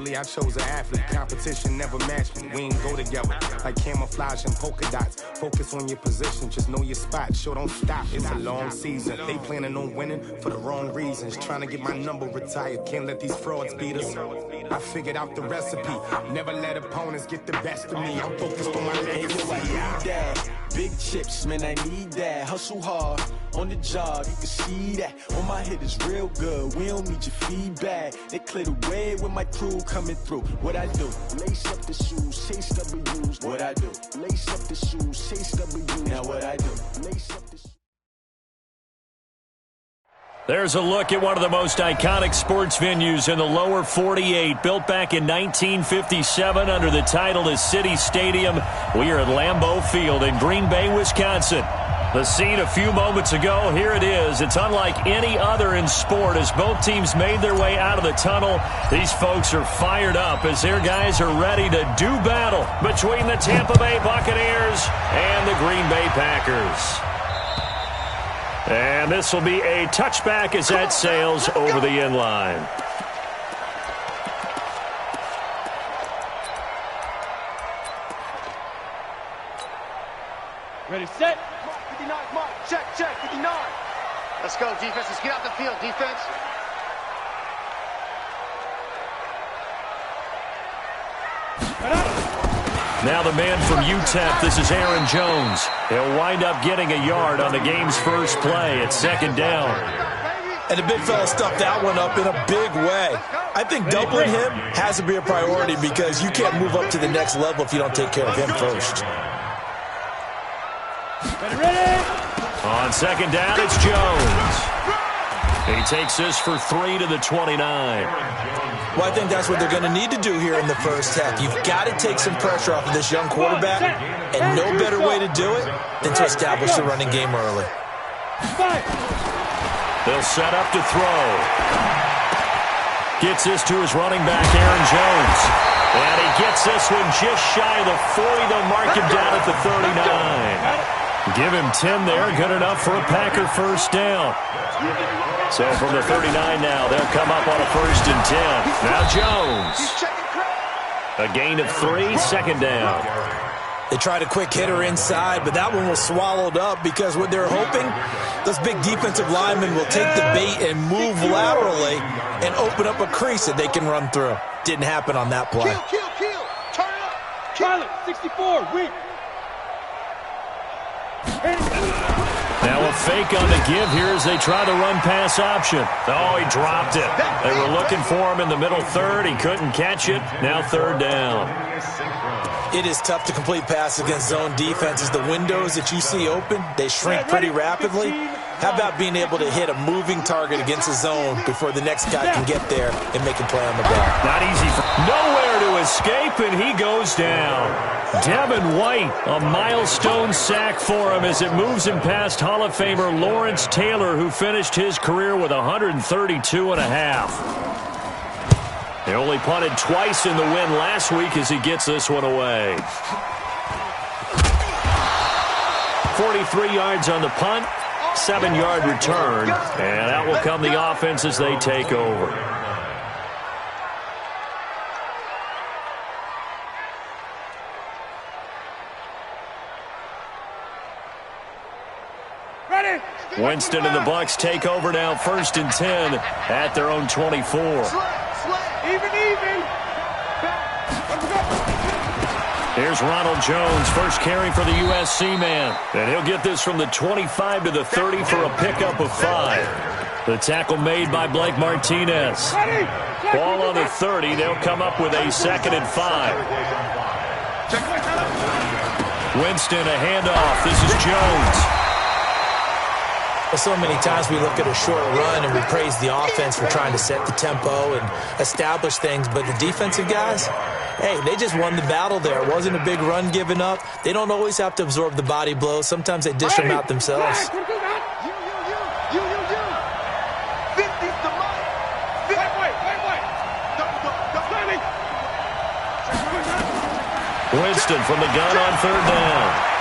Naturally, I chose an athlete. Competition never matched me. We ain't go together like camouflage and polka dots. Focus on your position, just know your spot. Sure, don't stop. It's a long season. They planning on winning for the wrong reasons. Trying to get my number retired. Can't let these frauds beat us. I figured out the recipe. Never let opponents get the best of me. I'm focused on my legacy. Big chips, man, I need that. Hustle hard on the job, you can see that. On my hit is real good, we don't need your feedback. They clear the way with my crew coming through. What I do? Lace up the shoes, chase W's. What I do? Lace up the shoes, chase W's. Now what I do? Lace up the shoes. There's a look at one of the most iconic sports venues in the lower 48. Built back in 1957 under the title of City Stadium. We are at Lambeau Field in Green Bay, Wisconsin. The scene a few moments ago, here it is. It's unlike any other in sport as both teams made their way out of the tunnel. These folks are fired up as their guys are ready to do battle between the Tampa Bay Buccaneers and the Green Bay Packers. And this will be a touchback as that sails over the end line. Ready, set. 59, mark. Check, 59. Let's go, defense. Let's get out the field, defense. Now the man from UTEP, this is Aaron Jones. He'll wind up getting a yard on the game's first play. It's second down. And the big fella stuffed that one up in a big way. I think doubling him has to be a priority because you can't move up to the next level if you don't take care of him first. Ready. On second down, it's Jones. He takes this for 3 to the 29. Well, I think that's what they're going to need to do here in the first half. You've got to take some pressure off of this young quarterback, and no better way to do it than to establish the running game early. They'll set up to throw. Gets this to his running back, Aaron Jones. And he gets this one just shy of the 40. They'll mark him down at the 39. Give him 10 there, good enough for a Packer first down. So from the 39 now, they'll come up on a 1st and 10. Now Jones. A gain of 3, second down. They tried a quick hitter inside, but that one was swallowed up because what they're hoping, those big defensive linemen will take the bait and move laterally and open up a crease that they can run through. Didn't happen on that play. Kill. Turn it up. Pilot, 64, weak. Now a fake on the give here as they try the run-pass option. Oh, he dropped it. They were looking for him in the middle third. He couldn't catch it. Now third down. It is tough to complete passes against zone defenses. The windows that you see open, they shrink pretty rapidly. How about being able to hit a moving target against a zone before the next guy can get there and make a play on the ball? Not easy. Nowhere to escape, and he goes down. Devin White, a milestone sack for him as it moves him past Hall of Famer Lawrence Taylor, who finished his career with 132 and a half. They only punted twice in the win last week as he gets this one away. 43 yards on the punt, 7-yard return, and out will come the offense as they take over. Ready. Winston and the Bucs take over now, 1st and 10 at their own 24. Even. Here's Ronald Jones, first carry for the USC man. And he'll get this from the 25 to the 30 for a pickup of 5. The tackle made by Blake Martinez. Ball on the 30. They'll come up with a 2nd and 5. Winston, a handoff. This is Jones. So many times we look at a short run and we praise the offense for trying to set the tempo and establish things, but the defensive guys, hey, they just won the battle there. It wasn't a big run given up. They don't always have to absorb the body blows. Sometimes they dish them out themselves. Winston from the gun on 3rd down.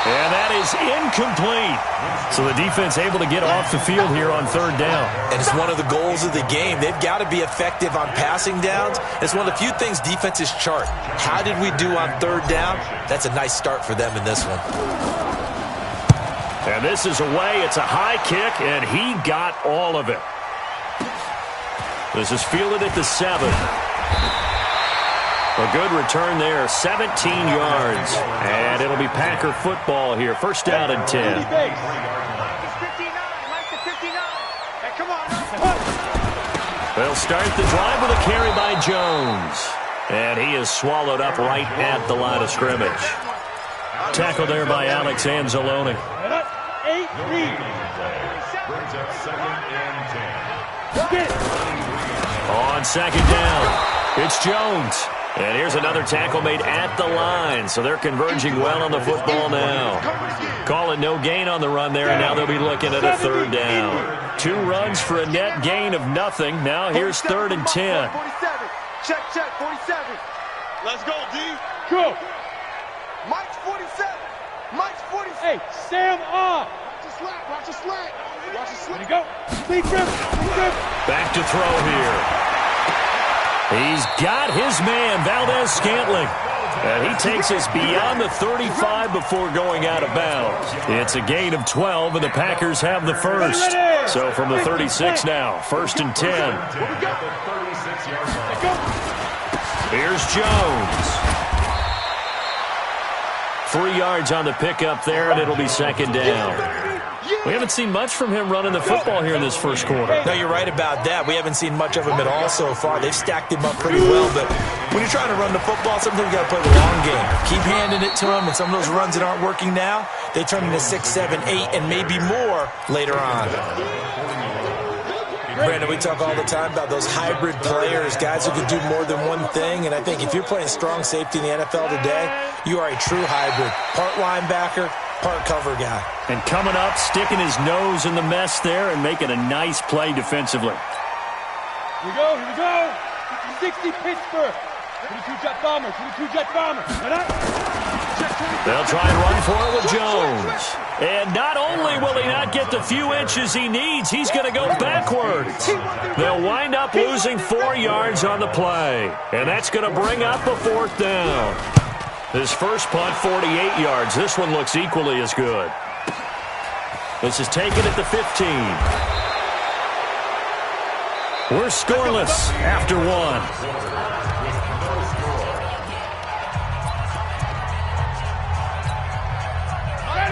And that is incomplete. So the defense able to get off the field here on third down. And it's one of the goals of the game. They've got to be effective on passing downs. It's one of the few things defenses chart. How did we do on third down? That's a nice start for them in this one. And this is away. It's a high kick, and he got all of it. This is fielded at the 7. A good return there, 17 yards. And it'll be Packer football here. First down and 10. It's 59. Mike's at 59. Hey, come on. They'll start the drive with a carry by Jones. And he is swallowed up right at the line of scrimmage. Tackled there by Alex Anzalone. 8-3. On second down, it's Jones. And here's another tackle made at the line. So they're converging well on the football now. Call it no gain on the run there, and now they'll be looking at a third down. 2 runs for a net gain of nothing. Now here's third and 10. 47. Check, 47. Let's go, D. Go. Mike's 47. Mike's 47. Hey, Sam on. Watch the slant. There you go. Big grip. Back to throw here. He's got his man, Valdez-Scantling. And he takes us beyond the 35 before going out of bounds. It's a gain of 12, and the Packers have the first. So from the 36 now, first and 10. Here's Jones. 3 yards on the pickup there, and it'll be second down. We haven't seen much from him running the football here in this first quarter. No, you're right about that. We haven't seen much of him at all so far. They've stacked him up pretty well, but when you're trying to run the football, sometimes you got to play the long game. Keep handing it to him, and some of those runs that aren't working now, they turn into 6, 7, 8, and maybe more later on. Brandon, we talk all the time about those hybrid players, guys who can do more than one thing, and I think if you're playing strong safety in the NFL today, you are a true hybrid. Part linebacker, part cover guy. And coming up, sticking his nose in the mess there and making a nice play defensively. Here we go. 60 Pittsburgh. 22-jet bomber. They'll try and run for it with Jones. And not only will he not get the few inches he needs, he's going to go backwards. They'll wind up losing 4 yards on the play. And that's going to bring up a fourth down. His first punt, 48 yards. This one looks equally as good. This is taken at the 15. We're scoreless after 1.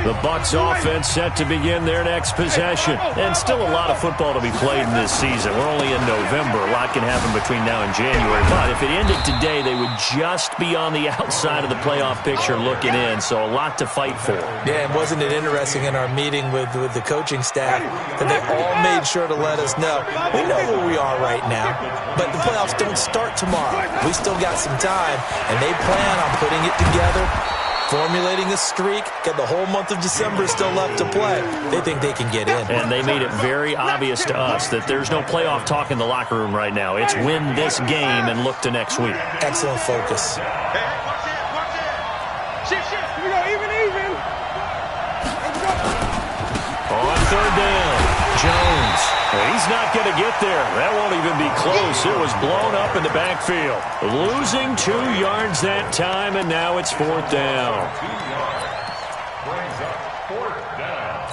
The Bucs offense set to begin their next possession. And still a lot of football to be played in this season. We're only in November. A lot can happen between now and January. But if it ended today, they would just be on the outside of the playoff picture looking in. So a lot to fight for. Yeah, and wasn't it interesting in our meeting with the coaching staff that they all made sure to let us know, we know where we are right now, but the playoffs don't start tomorrow. We still got some time, and they plan on putting it together, formulating a streak, got the whole month of December still left to play. They think they can get in. And they made it very obvious to us that there's no playoff talk in the locker room right now. It's win this game and look to next week. Excellent focus. Shift. Here we go. Even. On third down, Jones. He's not going to get there. That won't even be close. It was blown up in the backfield. Losing 2 yards that time, and now it's fourth down. Brings up fourth down.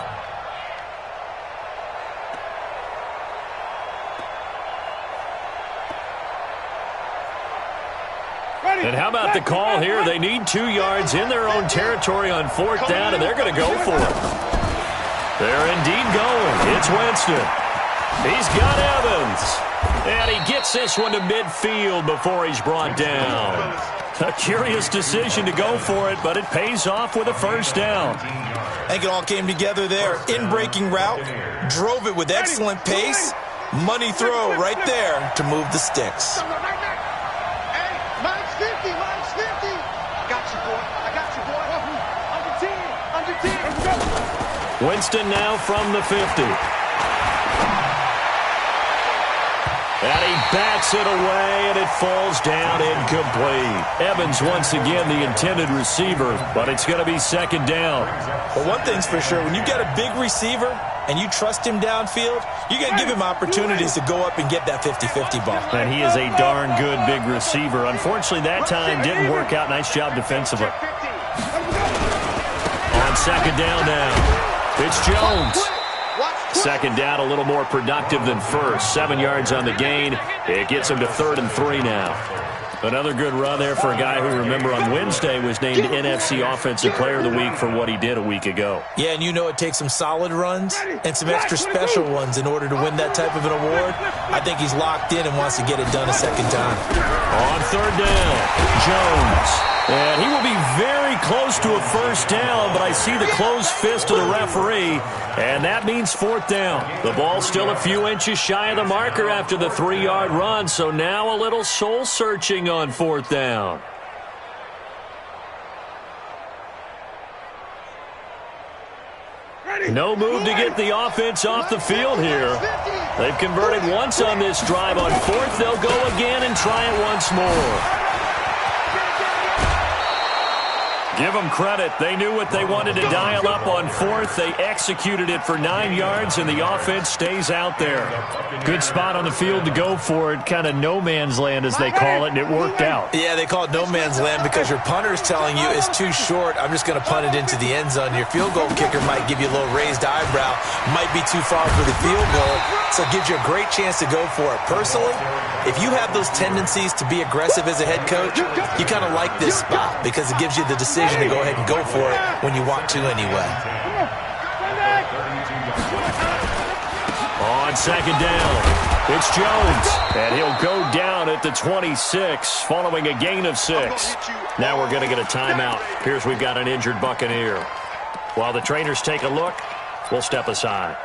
And how about the call here? They need 2 yards in their own territory on fourth down, and they're going to go for it. They're indeed going. It's Winston. He's got Evans. And he gets this one to midfield before he's brought down. A curious decision to go for it, but it pays off with a first down. I think it all came together there. In-breaking route, drove it with excellent pace. Money throw right there to move the sticks. Hey, Mike's 50. I got you, boy. Under 10. Winston now from the 50. And he bats it away, and it falls down incomplete. Evans, once again, the intended receiver, but it's going to be second down. Well, one thing's for sure. When you got a big receiver and you trust him downfield, you got to give him opportunities to go up and get that 50-50 ball. And he is a darn good big receiver. Unfortunately, that time didn't work out. Nice job defensively. On second down now, it's Jones. Second down, a little more productive than first. 7 yards on the gain. It gets him to 3rd and 3 now. Another good run there for a guy who, remember, on Wednesday was named NFC Offensive Player of the Week for what he did a week ago. Yeah, and you know it takes some solid runs and some extra special ones in order to win that type of an award. I think he's locked in and wants to get it done a second time. On third down, Jones. And he will be very close to a first down, but I see the closed fist of the referee, and that means 4th down. The ball's still a few inches shy of the marker after the 3-yard run, so now a little soul-searching on 4th down. No move to get the offense off the field here. They've converted once on this drive. On 4th, they'll go again and try it once more. Give them credit. They knew what they wanted to dial up on 4th. They executed it for 9 yards, and the offense stays out there. Good spot on the field to go for it. Kind of no man's land, as they call it, and it worked out. Yeah, they call it no man's land because your punter is telling you it's too short. I'm just going to punt it into the end zone. Your field goal kicker might give you a little raised eyebrow. Might be too far for the field goal, so it gives you a great chance to go for it. Personally, if you have those tendencies to be aggressive as a head coach, you kind of like this spot because it gives you the decision to go ahead and go for it when you want to anyway. On second down, it's Jones, and he'll go down at the 26 following a gain of 6. Now we're going to get a timeout. Here's we've got an injured Buccaneer. While the trainers take a look, we'll step aside.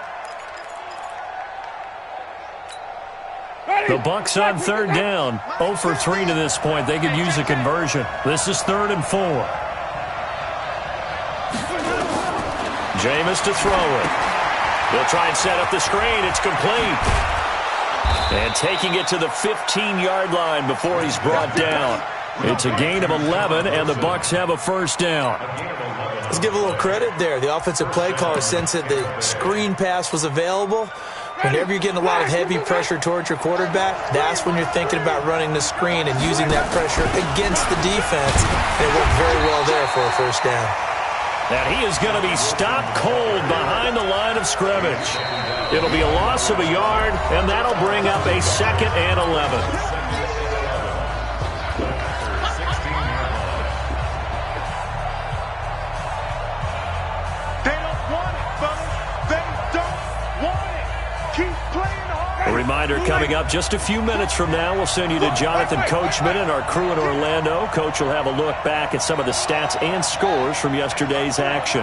The Bucs on third down, 0 for 3 to this point. They could use a conversion. This is 3rd and 4. Jameis to throw it. They'll try and set up the screen. It's complete. And taking it to the 15-yard line before he's brought down. It's a gain of 11, and the Bucs have a first down. Let's give a little credit there. The offensive play caller sensed that the screen pass was available. Whenever you're getting a lot of heavy pressure towards your quarterback, that's when you're thinking about running the screen and using that pressure against the defense. And it worked very well there for a first down. And he is going to be stopped cold behind the line of scrimmage. It'll be a loss of a yard, and that'll bring up a 2nd and 11. Reminder coming up just a few minutes from now. We'll send you to Jonathan Coachman and our crew in Orlando. Coach will have a look back at some of the stats and scores from yesterday's action.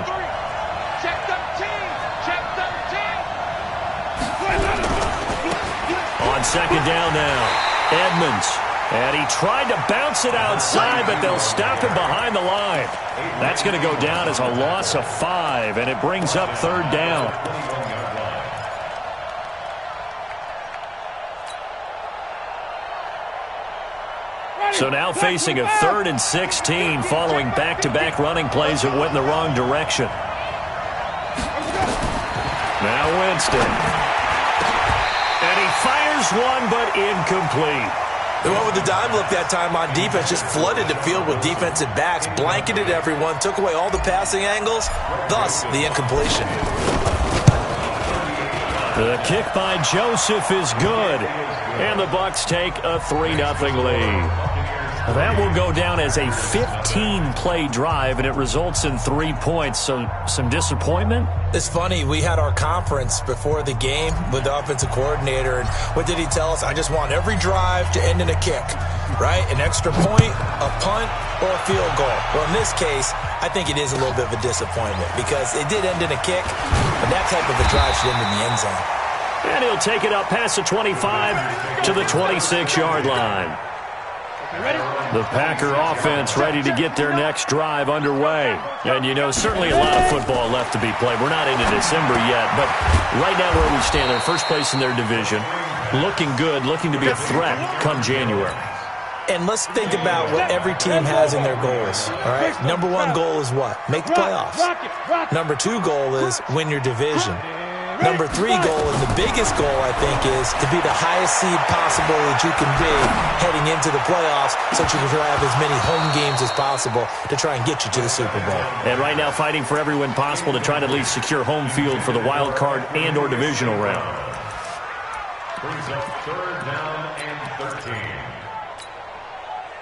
On second down now, Edmonds. And he tried to bounce it outside, but they'll stop him behind the line. That's going to go down as a loss of 5, and it brings up 3rd down. So now facing a 3rd and 16 following back-to-back running plays that went in the wrong direction. Now Winston. And he fires one, but incomplete. The one with the dime look that time on defense just flooded the field with defensive backs, blanketed everyone, took away all the passing angles, thus the incompletion. The kick by Joseph is good, and the Bucs take a 3-0 lead. That will go down as a 15-play drive, and it results in 3 points. So some disappointment? It's funny. We had our conference before the game with the offensive coordinator, and what did he tell us? I just want every drive to end in a kick, right? An extra point, a punt, or a field goal. Well, in this case, I think it is a little bit of a disappointment because it did end in a kick, but that type of a drive should end in the end zone. And he'll take it up past the 25 to the 26-yard line. The Packer offense ready to get their next drive underway. And, you know, certainly a lot of football left to be played. We're not into December yet, but right now where we stand, they're first place in their division. looking good, looking to be a threat come January. And let's think about what every team has in their goals, all right? Number one goal is what? Make the playoffs. Number two goal is win your division. Number three goal, and the biggest goal, I think, is to be the highest seed possible that you can be heading into the playoffs so that you can have as many home games as possible to try and get you to the Super Bowl. And right now fighting for every win possible to try to at least secure home field for the wild card and or divisional round. Brings up 3rd down and 13.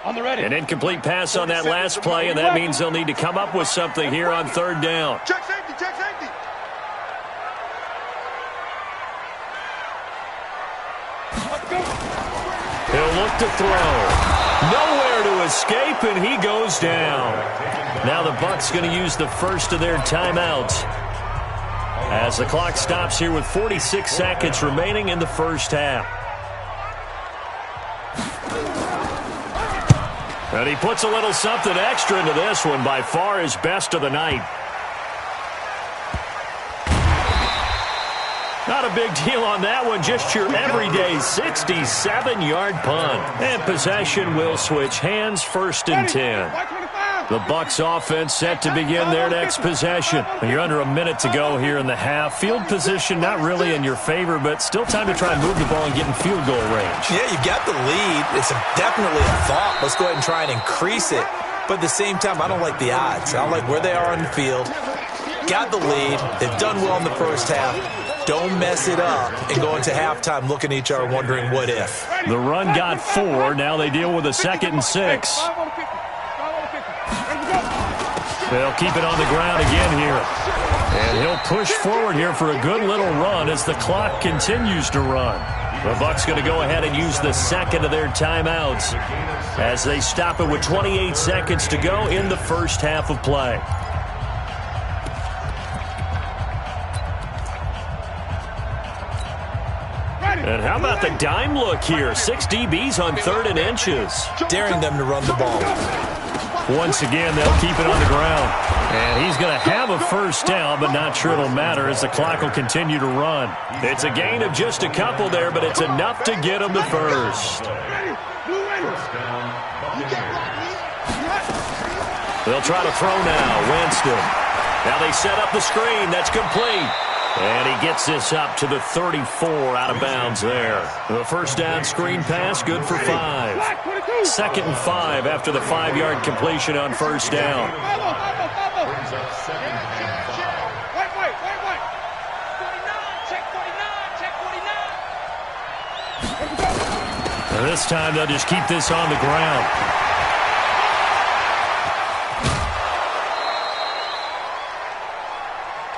On the ready. An incomplete pass on that last play, and that means they'll need to come up with something here on 3rd down. Check safety, check safety. He'll look to throw. Nowhere to escape, and he goes down. Now the Bucs going to use the first of their timeouts as the clock stops here with 46 seconds remaining in the first half. And he puts a little something extra into this one, by far his best of the night. Not a big deal on that one, just your everyday 67-yard punt. And possession will switch hands, 1st and 10. The Bucs offense set to begin their next possession. You're under a minute to go here in the half. Field position not really in your favor, but still time to try and move the ball and get in field goal range. Yeah, you got the lead. It's definitely a thought. Let's go ahead and try and increase it. But at the same time, I don't like the odds. I don't like where they are on the field. Got the lead. They've done well in the first half. Don't mess it up and go into halftime looking at each other wondering what if. The run got 4. Now they deal with a 2nd and 6. They'll keep it on the ground again here. And he'll push forward here for a good little run as the clock continues to run. The Bucs going to go ahead and use the 2nd of their timeouts as they stop it with 28 seconds to go in the first half of play. And how about the dime look here? 6 DBs on 3rd and inches. Daring them to run the ball. Once again, they'll keep it on the ground. And he's going to have a first down, but not sure it'll matter as the clock will continue to run. It's a gain of just a couple there, but it's enough to get him to first. They'll try to throw now. Winston. Now they set up the screen. That's complete. And he gets this up to the 34 out of bounds there. The first down screen pass, good for 5. 2nd and 5 after the 5-yard completion on first down. Brings up 2nd and 5. And this time they'll just keep this on the ground.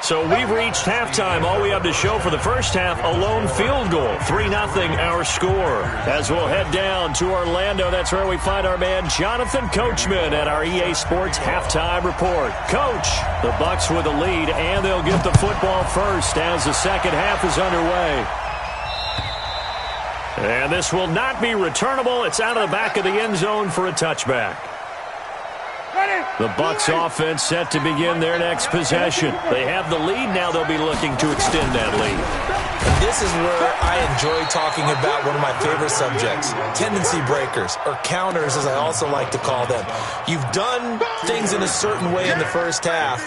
So we've reached halftime. All we have to show for the first half, a lone field goal. 3-0 our score. As we'll head down to Orlando, that's where we find our man Jonathan Coachman at our EA Sports Halftime Report. Coach, the Bucs with a lead, and they'll get the football first as the second half is underway. And this will not be returnable. It's out of the back of the end zone for a touchback. The Bucs offense set to begin their next possession. They have the lead. Now they'll be looking to extend that lead. And this is where I enjoy talking about one of my favorite subjects, tendency breakers, or counters as I also like to call them. You've done things in a certain way in the first half,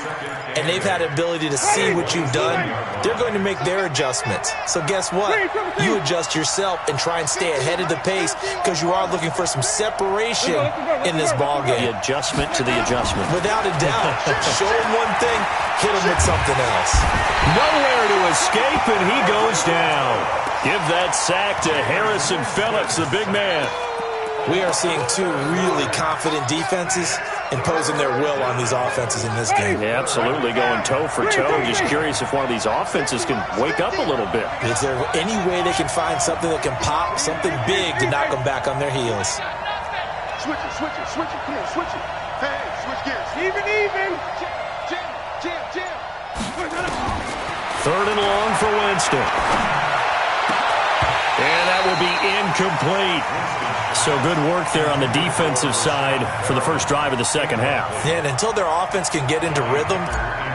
and they've had the ability to see what you've done. They're going to make their adjustments. So guess what? You adjust yourself and try and stay ahead of the pace because you are looking for some separation in this ballgame. The adjustment to the adjustment. Without a doubt. Show him one thing, hit him with something else. Nowhere to escape, and he goes down. Give that sack to Harrison Phillips, the big man. We are seeing two really confident defenses imposing their will on these offenses in this game. Yeah, absolutely, going toe for toe. Just curious if one of these offenses can wake up a little bit. Is there any way they can find something that can pop, something big to knock them back on their heels? Switch it, switch it, switch it. Come on, switch it. Hey, switch gears. Even. Jam. 3rd and long for Winston. And that will be incomplete. So good work there on the defensive side for the first drive of the second half. Yeah, and until their offense can get into rhythm,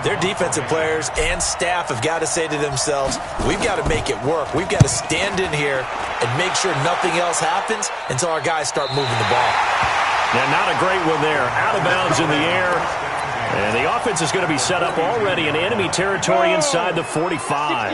their defensive players and staff have got to say to themselves, we've got to make it work. We've got to stand in here and make sure nothing else happens until our guys start moving the ball. Yeah, not a great one there. Out of bounds in the air. And the offense is going to be set up already in enemy territory inside the 45.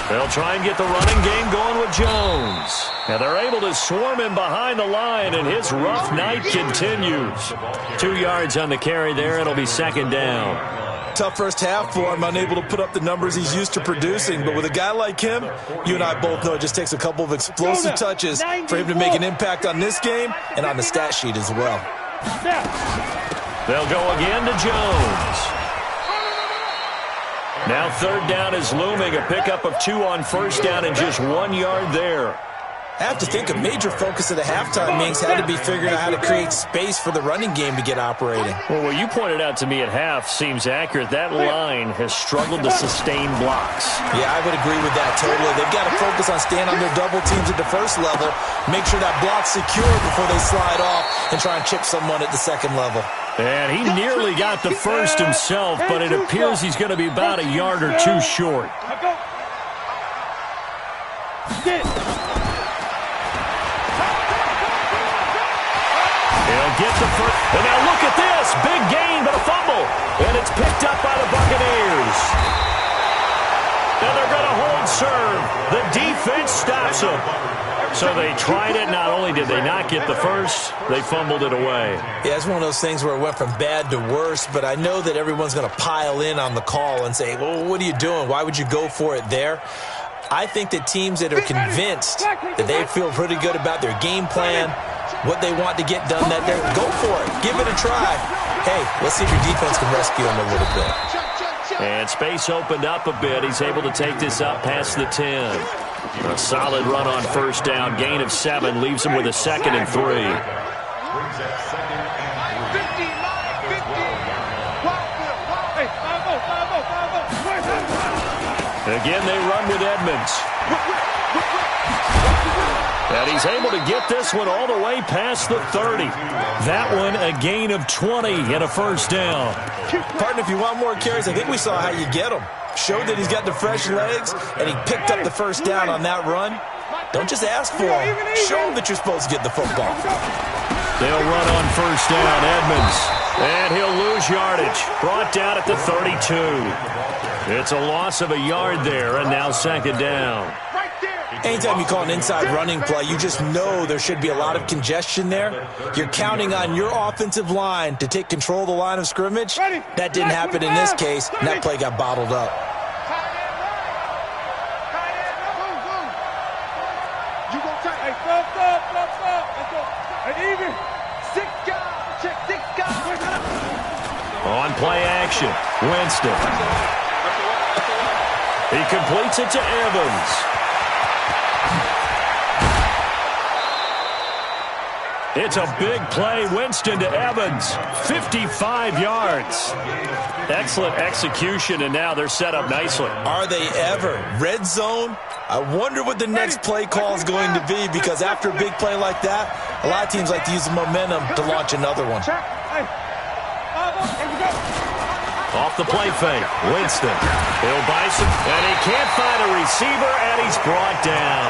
They'll try and get the running game going with Jones. Now they're able to swarm him behind the line, and his rough night continues. 2 yards on the carry there. It'll be second down. Tough first half for him, unable to put up the numbers he's used to producing. But with a guy like him, you and I both know it just takes a couple of explosive touches for him to make an impact on this game and on the stat sheet as well. They'll go again to Jones. Now third down is looming, a pickup of 2 on first down and just 1 yard there. I have to think a major focus of the halftime meetings had to be figuring out how to create space for the running game to get operating. Well, what you pointed out to me at half seems accurate. That line has struggled to sustain blocks. Yeah, I would agree with that totally. They've got to focus on staying on their double teams at the first level, make sure that block's secure before they slide off and try and chip someone at the second level. And he nearly got the first himself, but it appears he's going to be about a yard or 2 short. He'll get the first. And now look at this. Big gain, but a fumble. And it's picked up by the Buccaneers. And they're going to hold serve. The defense stops them. So they tried it. Not only did they not get the first, they fumbled it away. Yeah, it's one of those things where it went from bad to worse, but I know that everyone's going to pile in on the call and say, well, what are you doing? Why would you go for it there? I think that teams that are convinced that they feel pretty good about their game plan, what they want to get done that day, go for it. Give it a try. Hey, let's see if your defense can rescue them a little bit. And space opened up a bit. He's able to take this up past the 10. A solid run on first down. Gain of 7 leaves him with a 2nd and 3. Again, they run with Edmonds. And he's able to get this one all the way past the 30. That one a gain of 20 and a first down. Partner, if you want more carries, I think we saw how you get them. Showed that he's got the fresh legs, and he picked up the first down on that run. Don't just ask for him. Show him that you're supposed to get the football. They'll run on first down, Edmonds. And he'll lose yardage. Brought down at the 32. It's a loss of a yard there, and now second down. Anytime you call an inside running play, you just know there should be a lot of congestion there. You're counting on your offensive line to take control of the line of scrimmage. That didn't happen in this case, and that play got bottled up. On play action, Winston. He completes it to Evans. It's a big play. Winston to Evans. 55 yards. Excellent execution, and now they're set up nicely. Are they ever? Red zone? I wonder what the next play call is going to be, because after a big play like that, a lot of teams like to use the momentum to launch another one. Off the play fake, Winston. He'll buy some, and he can't find a receiver, and he's brought down.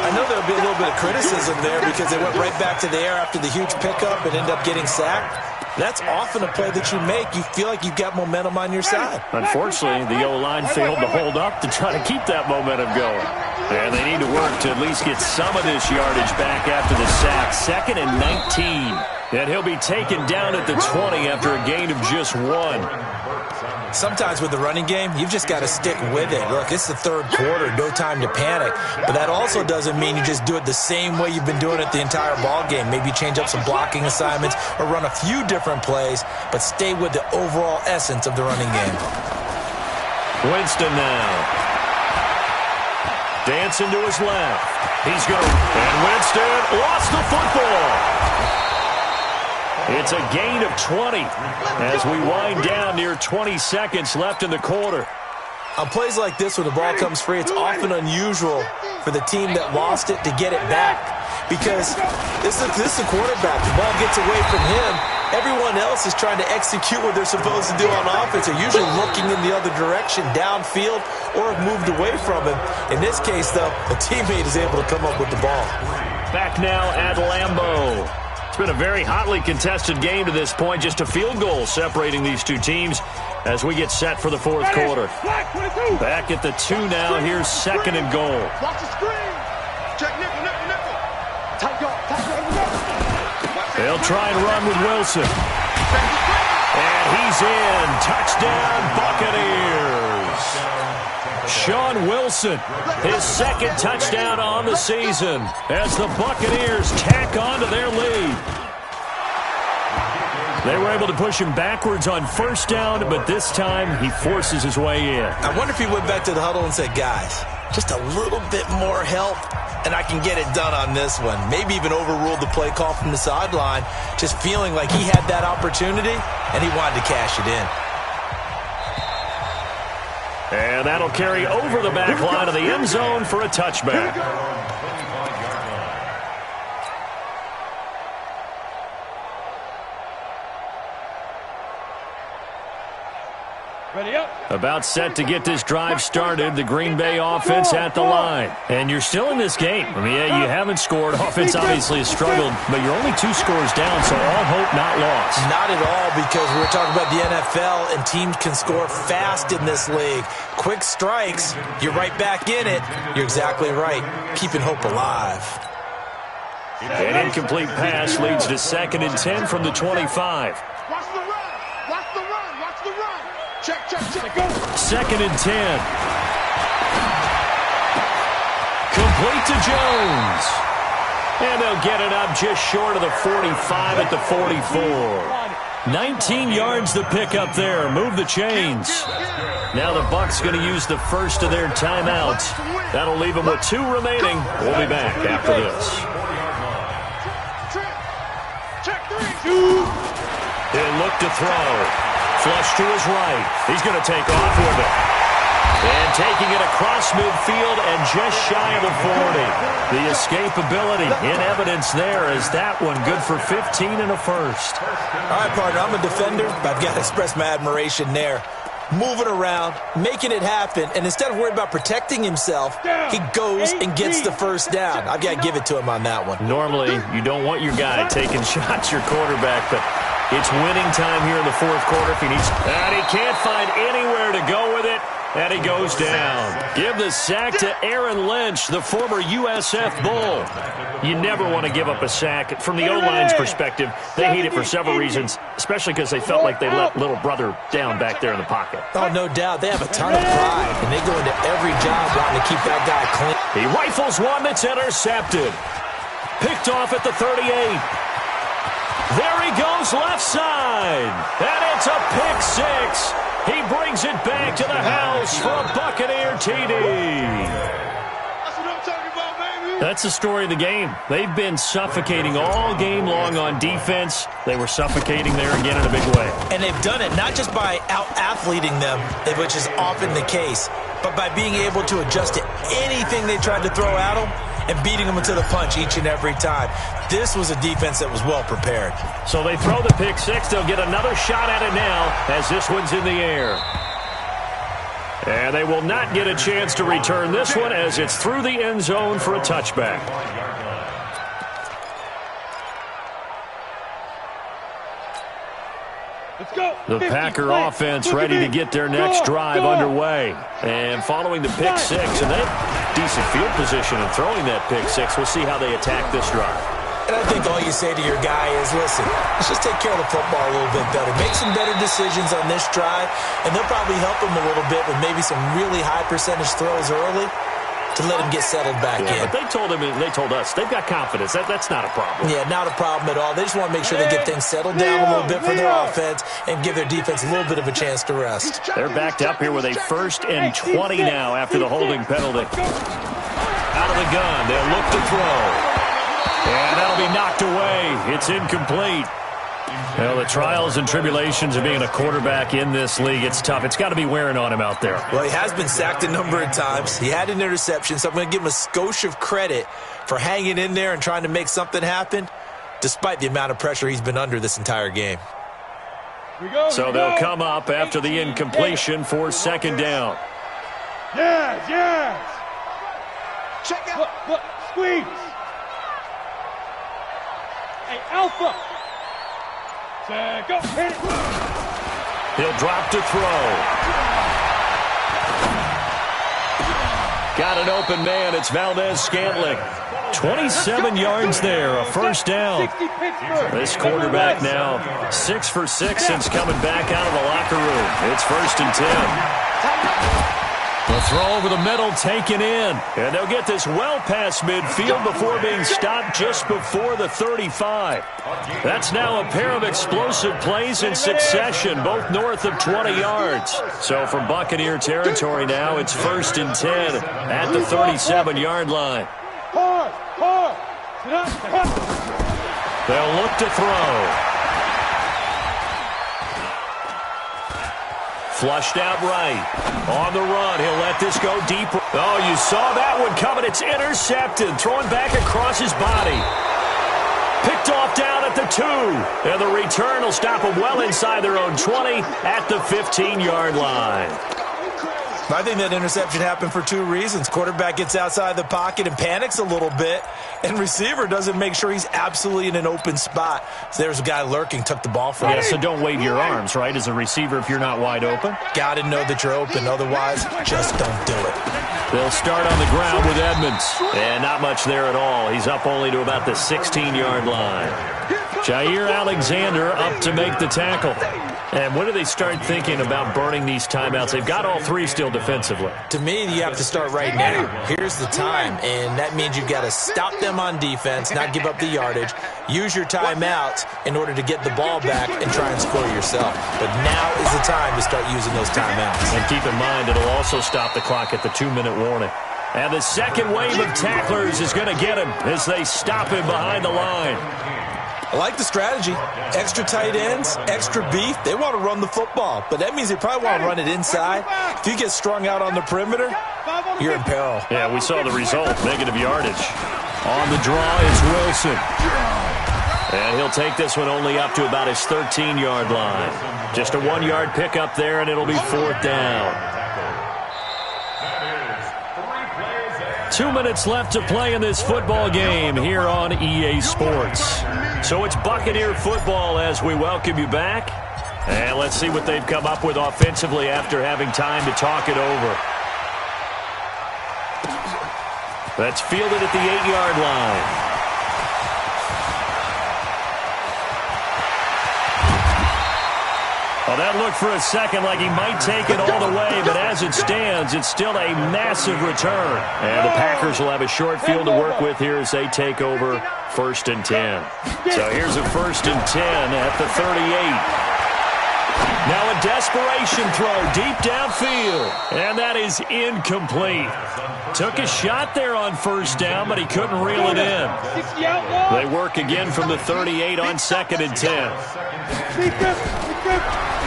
I know there'll be a little bit of criticism there because they went right back to the air after the huge pickup and ended up getting sacked. That's often a play that you make. You feel like you've got momentum on your side. Unfortunately, the O-line failed to hold up to try to keep that momentum going. And they need to work to at least get some of this yardage back after the sack. 2nd and 19. And he'll be taken down at the 20 after a gain of just 1. Sometimes with the running game, you've just got to stick with it. Look, it's the third quarter, no time to panic. But that also doesn't mean you just do it the same way you've been doing it the entire ball game. Maybe change up some blocking assignments or run a few different plays, but stay with the overall essence of the running game. Winston now. Dancing to his left. He's going. And Winston lost the football. It's a gain of 20 as we wind down near 20 seconds left in the quarter. On plays like this, when the ball comes free, it's often unusual for the team that lost it to get it back. Because this is the quarterback. The ball gets away from him. Everyone else is trying to execute what they're supposed to do on offense. They're usually looking in the other direction, downfield, or have moved away from him. In this case, though, a teammate is able to come up with the ball. Back now at Lambeau. It's been a very hotly contested game to this point. Just a field goal separating these two teams as we get set for the fourth quarter. Back at the 2 now. Here's 2nd and goal. Watch the screen. Check nickel. Tight guard. They'll try and run with Wilson. And he's in. Touchdown, Buccaneers. Sean Wilson, his 2nd touchdown on the season as the Buccaneers tack on to their lead. They were able to push him backwards on 1st down, but this time he forces his way in. I wonder if he went back to the huddle and said, guys, just a little bit more help, and I can get it done on this one. Maybe even overruled the play call from the sideline, just feeling like he had that opportunity, and he wanted to cash it in. And that'll carry over the back line of the end zone for a touchback. Ready up. About set to get this drive started, the Green Bay offense at the line. And you're still in this game. I mean, yeah, you haven't scored. Offense obviously has struggled, but you're only 2 scores down, so all hope not lost. Not at all, because we're talking about the NFL, and teams can score fast in this league. Quick strikes, you're right back in it. You're exactly right. Keeping hope alive. An incomplete pass leads to 2nd and 10 from the 25. Watch the run. Check. 2nd and 10. Complete to Jones. And they'll get it up just short of the 45 at the 44. 19 yards the pick up there. Move the chains. Now the Bucs going to use the first of their timeouts. That'll leave them with 2 remaining. We'll be back after this. He'll look to throw. Flush to his right. He's going to take off with it. And taking it across midfield and just shy of the 40. The escapability in evidence there as that one good for 15 and a first. All right, partner, I'm a defender, but I've got to express my admiration there. Moving around, making it happen, and instead of worrying about protecting himself, he goes and gets the first down. I've got to give it to him on that one. Normally, you don't want your guy taking shots, your quarterback, but it's winning time here in the fourth quarter if he needs. And he can't find anywhere to go with it, and he goes down. Give the sack to Aaron Lynch, the former USF Bull. You never want to give up a sack. From the O-line's perspective, they hate it for several reasons, especially because they felt like they let little brother down back there in the pocket. Oh, no doubt. They have a ton of pride, and they go into every job wanting to keep that guy clean. He rifles one that's intercepted. Picked off at the 38. There he goes left side. And it's a pick 6. He brings it back to the house for a Buccaneer TD. That's what I'm talking about, baby. That's the story of the game. They've been suffocating all game long on defense. They were suffocating there again in a big way. And they've done it not just by out-athleting them, which is often the case, but by being able to adjust to anything they tried to throw at them and beating them to the punch each and every time. This was a defense that was well prepared. So they throw the pick 6. They'll get another shot at it now as this one's in the air. And they will not get a chance to return this one as it's through the end zone for a touchback. Let's go. The Packer offense ready to get their next drive underway. And following the pick 6, and they have decent field position in throwing that pick 6. We'll see how they attack this drive. And I think all you say to your guy is, listen, let's just take care of the football a little bit better. Make some better decisions on this drive, and they'll probably help him a little bit with maybe some really high percentage throws early to let him get settled back in. But they told him, and they told us, they've got confidence. That's not a problem. Yeah, not a problem at all. They just want to make sure they get things settled down a little bit for their offense and give their defense a little bit of a chance to rest. They're backed up here with a 1st and 20 now after the holding penalty. Out of the gun, they'll look to throw. And that'll be knocked away. It's incomplete. Well, the trials and tribulations of being a quarterback in this league, it's tough. It's got to be wearing on him out there. Well, he has been sacked a number of times. He had an interception, so I'm going to give him a skosh of credit for hanging in there and trying to make something happen, despite the amount of pressure he's been under this entire game. So they'll come up after the incompletion for second down. Yes. Check out. Look, squeeze. Hey, Alpha. Go. Hit it. He'll drop to throw. Got an open man. It's Valdez-Scantling. 27 yards there, a first down. This quarterback now 6 for 6 since coming back out of the locker room. It's 1st and 10. The throw over the middle taken in. And they'll get this well past midfield before being stopped just before the 35. That's now a pair of explosive plays in succession, both north of 20 yards. So from Buccaneer territory now, it's 1st and 10 at the 37-yard line. They'll look to throw. Flushed out right. On the run. He'll let this go deep. Oh, you saw that one coming. It's intercepted. Throwing back across his body. Picked off down at the 2. And the return will stop them well inside their own 20 at the 15-yard line. I think that interception happened for 2 reasons. Quarterback gets outside the pocket and panics a little bit, and receiver doesn't make sure he's absolutely in an open spot. So there's a guy lurking, took the ball from him. Yeah, so don't wave your arms, right, as a receiver if you're not wide open. Got to know that you're open. Otherwise, just don't do it. They'll start on the ground with Edmonds. And not much there at all. He's up only to about the 16-yard line. Jair Alexander up to make the tackle. And when do they start thinking about burning these timeouts? They've got all 3 still defensively. To me, you have to start right now. Here's the time, and that means you've got to stop them on defense, not give up the yardage, use your timeouts in order to get the ball back and try and score yourself. But now is the time to start using those timeouts. And keep in mind, it'll also stop the clock at the 2-minute warning. And the second wave of tacklers is going to get him as they stop him behind the line. I like the strategy. Extra tight ends, extra beef. They want to run the football, but that means they probably want to run it inside. If you get strung out on the perimeter, you're in peril. Yeah, we saw the result, negative yardage. On the draw, it's Wilson. And he'll take this one only up to about his 13-yard line. Just a 1-yard pickup there, and it'll be 4th down. 2 minutes left to play in this football game here on EA Sports. So it's Buccaneer football as we welcome you back. And let's see what they've come up with offensively after having time to talk it over. That's fielded at the 8-yard line. Well, that looked for a second like he might take it all the way, but as it stands, it's still a massive return. And the Packers will have a short field to work with here as they take over 1st and 10. So here's a 1st and 10 at the 38. Now a desperation throw deep downfield, and that is incomplete. Took a shot there on 1st down, but he couldn't reel it in. They work again from the 38 on 2nd and 10.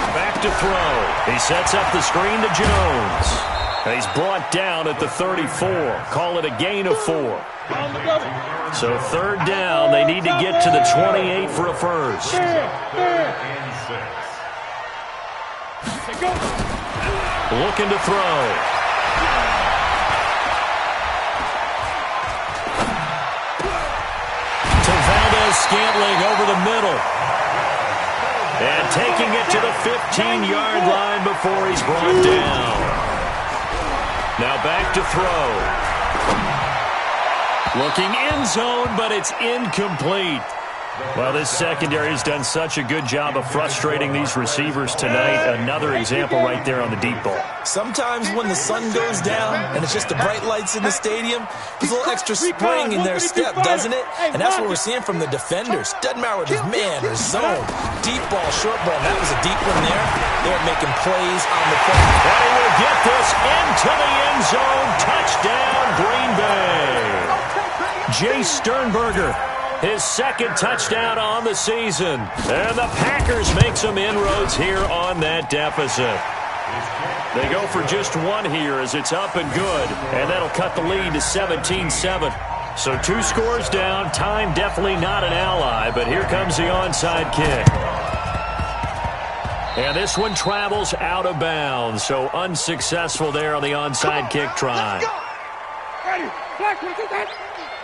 Back to throw. He sets up the screen to Jones. And he's brought down at the 34. Call it a gain of 4. So 3rd down. They need to get to the 28 for a first. Looking to throw. To Valdez-Scantling over the middle. And taking it to the 15-yard line before he's brought down. Now back to throw. Looking end zone, but it's incomplete. Well, this secondary has done such a good job of frustrating these receivers tonight. Another example right there on the deep ball. Sometimes when the sun goes down and it's just the bright lights in the stadium, there's a little extra spring in their step, doesn't it? And that's what we're seeing from the defenders. Doesn't matter whether it's man or zone. Deep ball, short ball. That was a deep one there. They're making plays on the play. And he will get this into the end zone. Touchdown, Green Bay. Jay Sternberger his second touchdown on the season. And the Packers make some inroads here on that deficit. They go for just one here as it's up and good, and that'll cut the lead to 17-7. So 2 scores down. Time definitely not an ally, but here comes the onside kick. And this one travels out of bounds, so unsuccessful there on the onside kick try. Ready. Black, what is that?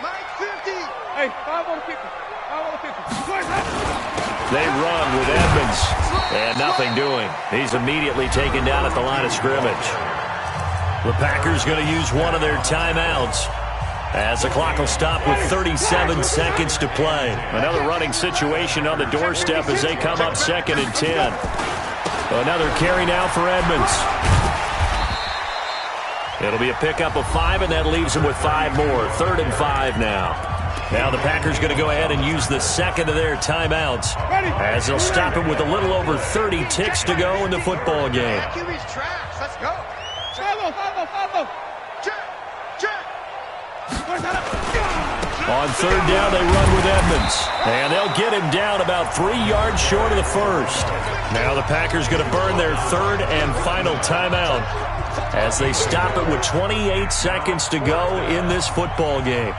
Mike 50. Hey, 5 on the 50. 5 on the 50. They run with Edmonds, and nothing doing. He's immediately taken down at the line of scrimmage. The Packers going to use one of their timeouts, as the clock will stop with 37 seconds to play. Another running situation on the doorstep as they come up 2nd and 10. Another carry now for Edmonds. It'll be a pickup of 5, and that leaves them with 5 more. 3rd and 5 now. Now the Packers going to go ahead and use the second of their timeouts, as they'll stop it with a little over 30 ticks to go in the football game. QB's trash. Let's go. Follow. Check. On 3rd down, they run with Edmonds, and they'll get him down about 3 yards short of the first. Now the Packers going to burn their 3rd and final timeout, as they stop it with 28 seconds to go in this football game.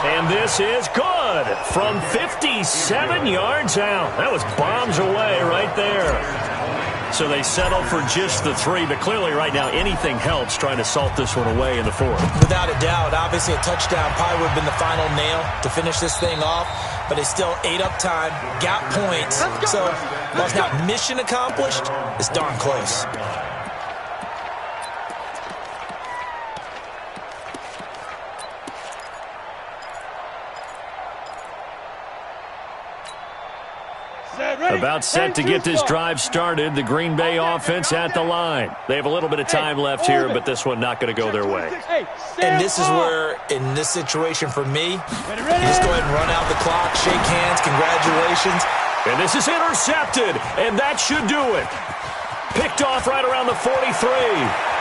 And this is good from 57 yards out. That was bombs away right there. So they settle for just the 3, but clearly right now anything helps trying to salt this one away in the 4th. Without a doubt, obviously a touchdown probably would have been the final nail to finish this thing off, but it's still ate up time, got points. So while it's not mission accomplished, it's darn close. About set to get this drive started. The Green Bay offense at the line. They have a little bit of time left here, but this one not going to go their way. And this is where, in this situation for me, you just go ahead and run out the clock, shake hands, congratulations. And this is intercepted, and that should do it. Picked off right around the 43.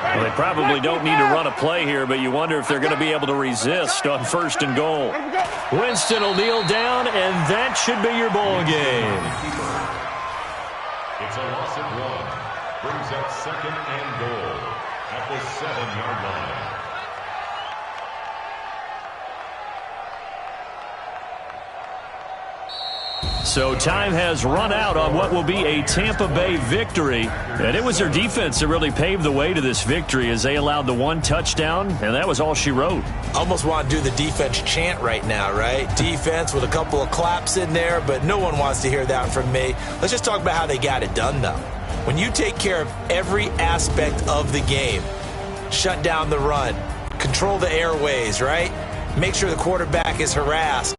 Well, they probably don't need to run a play here, but you wonder if they're going to be able to resist on 1st and goal. Winston will kneel down, and that should be your ball game. It's a loss at 1. Brings up 2nd and goal at the 7-yard line. So time has run out on what will be a Tampa Bay victory. And it was their defense that really paved the way to this victory as they allowed the 1 touchdown, and that was all she wrote. Almost want to do the defense chant right now, right? Defense with a couple of claps in there, but no one wants to hear that from me. Let's just talk about how they got it done, though. When you take care of every aspect of the game, shut down the run, control the airways, right? Make sure the quarterback is harassed.